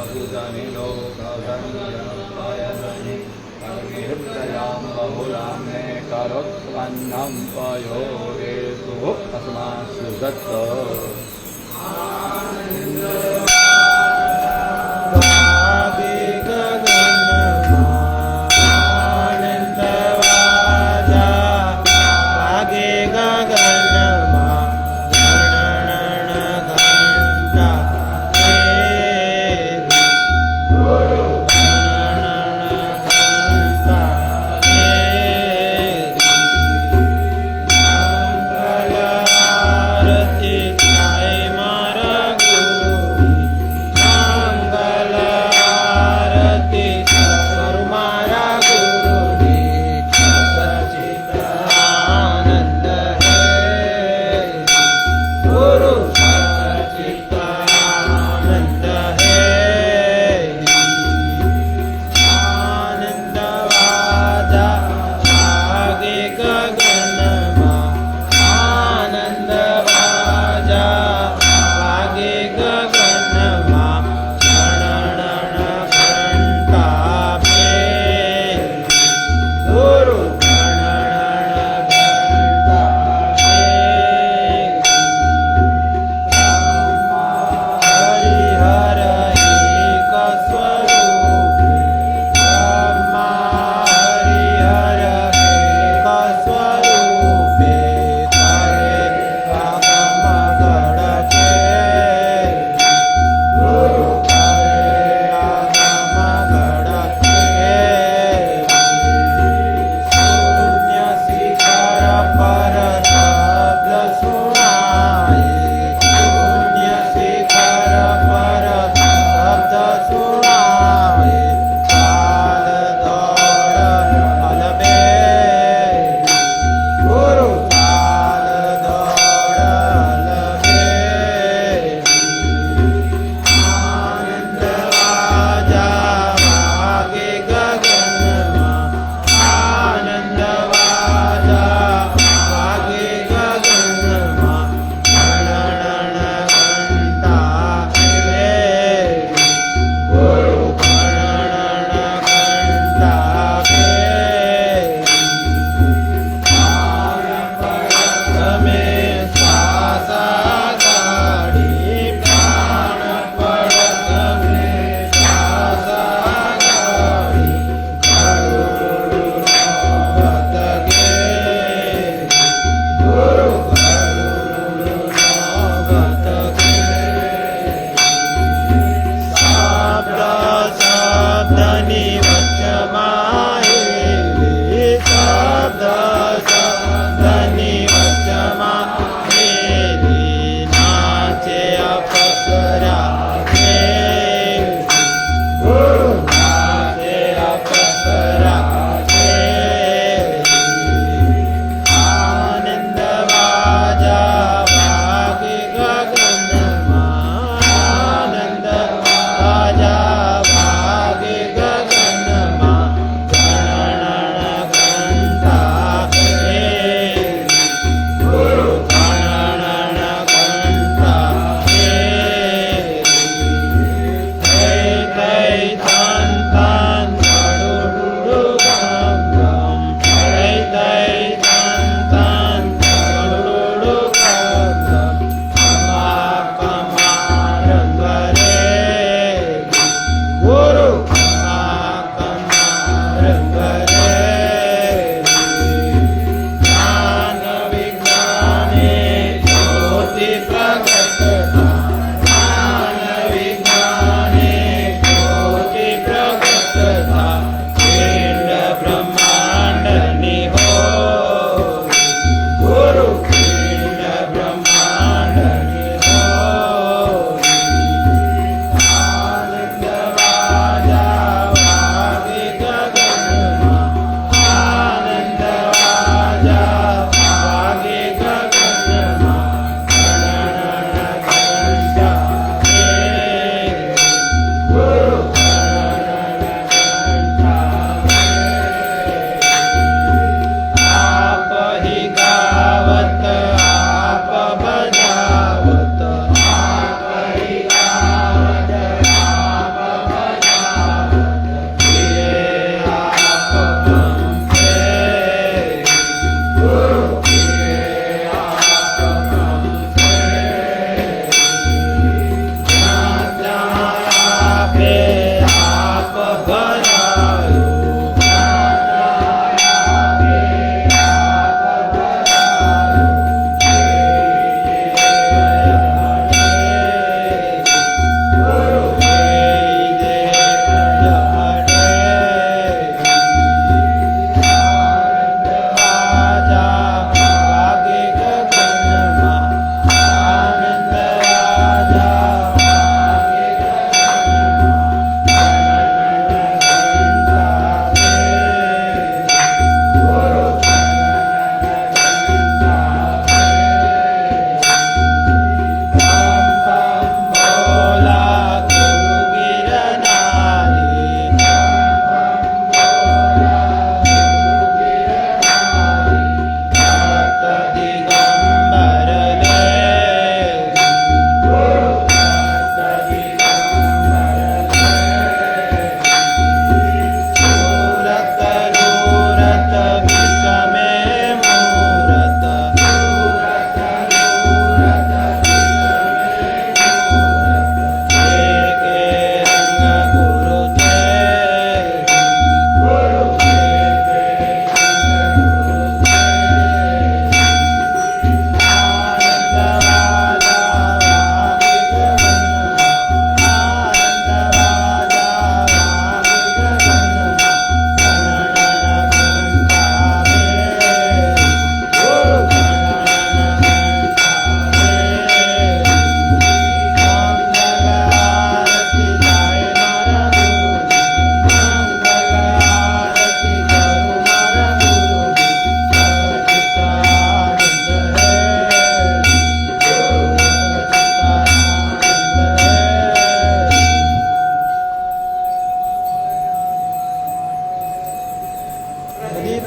सुजनिनो गगन्यपायसनि हृदयां बहुलाम्ने करोत्पन्नं पयोरेषु अस्मासु दत्त Amen.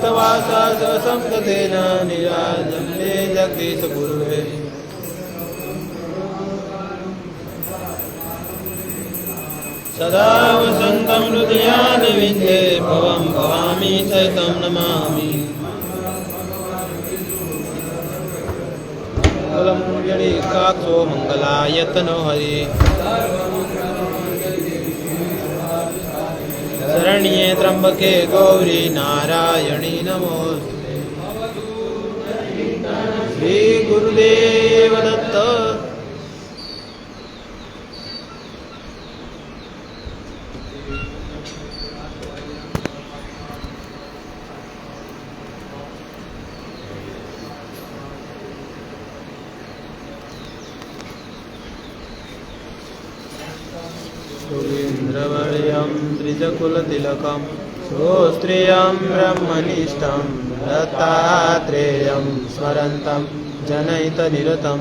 युक्तवासा संगतेन निराजन्मे जगदीश गुरुवे सदा वसन्तं हृदयानि विन्दे भवं भवामि सहितं नमामि मंगलम जड़िकाक्षो मंगलायतनो हरि शरण्ये त्र्यंबके गौरी नारायणी नमोस्तुते श्री गुरुदेव दत्त योगीन्द्रवर्यं त्रिजकुलतिलकं श्रोत्रियं ब्रह्मनिष्ठं दत्तात्रेयं स्मरन्तं जनैतनिरतं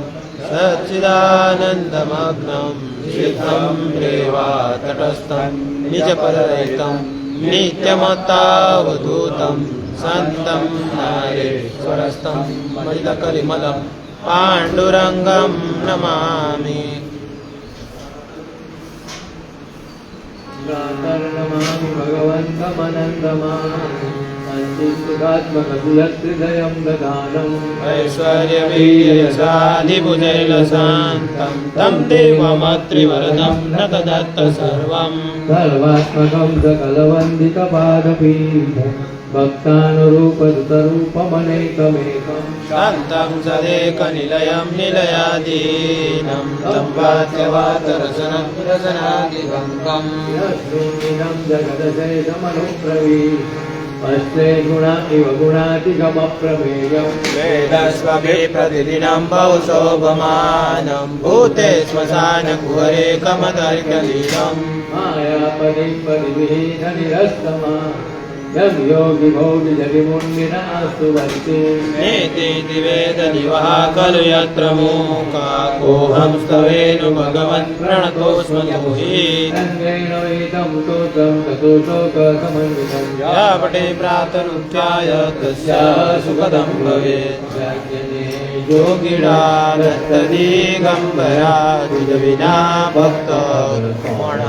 सच्चिदानन्दमग्नं सिद्धं प्रेवातटस्थं निजपररहितं नित्यमत्तावधूतं सन्तं नारेश्वरस्थं मलितकलिमलं पाण्डुरङ्गं नमामि नमामि भगवन्तमनन्दमात्मकं ददानम् ऐश्वर्यवीर्यशाधिभुजैलशान्तं तं देवमत्रिवरदं न तदत्त सर्वं सर्वात्मकं सकलवन्दितपादपीठं भक्तानुरूपदुतरूपमनेकमेकं शान्तं सदेकनिलयं निलयादीनं तं वाद्यवादरसनं रसनादिभङ्गम् यस्मिन्निदं जगदशेषमनुप्रवीः अस्ते गुणा इव गुणातिगमप्रमेयम् वेदस्वभि प्रतिदिनं बहुशोभमानं भूते श्मशानकुहरे कमदर्कलीलम् मायापदिं परिविहीननिरस्तमा यं योगी भोगि जगिमुन्निनास्तु वन्ति नेति वेदनिवः खलु यत्र मूका कोऽहं स्तवेनु भगवन् प्रणतोऽस्मि हि रङ्गेण वेदं स्तोत्रं ततो शोकसमन्वितं या पठे प्रातरुत्थाय तस्याः सुखदं भवेत् योगिडा दत्तदिगम्बरा तुज विना भक्त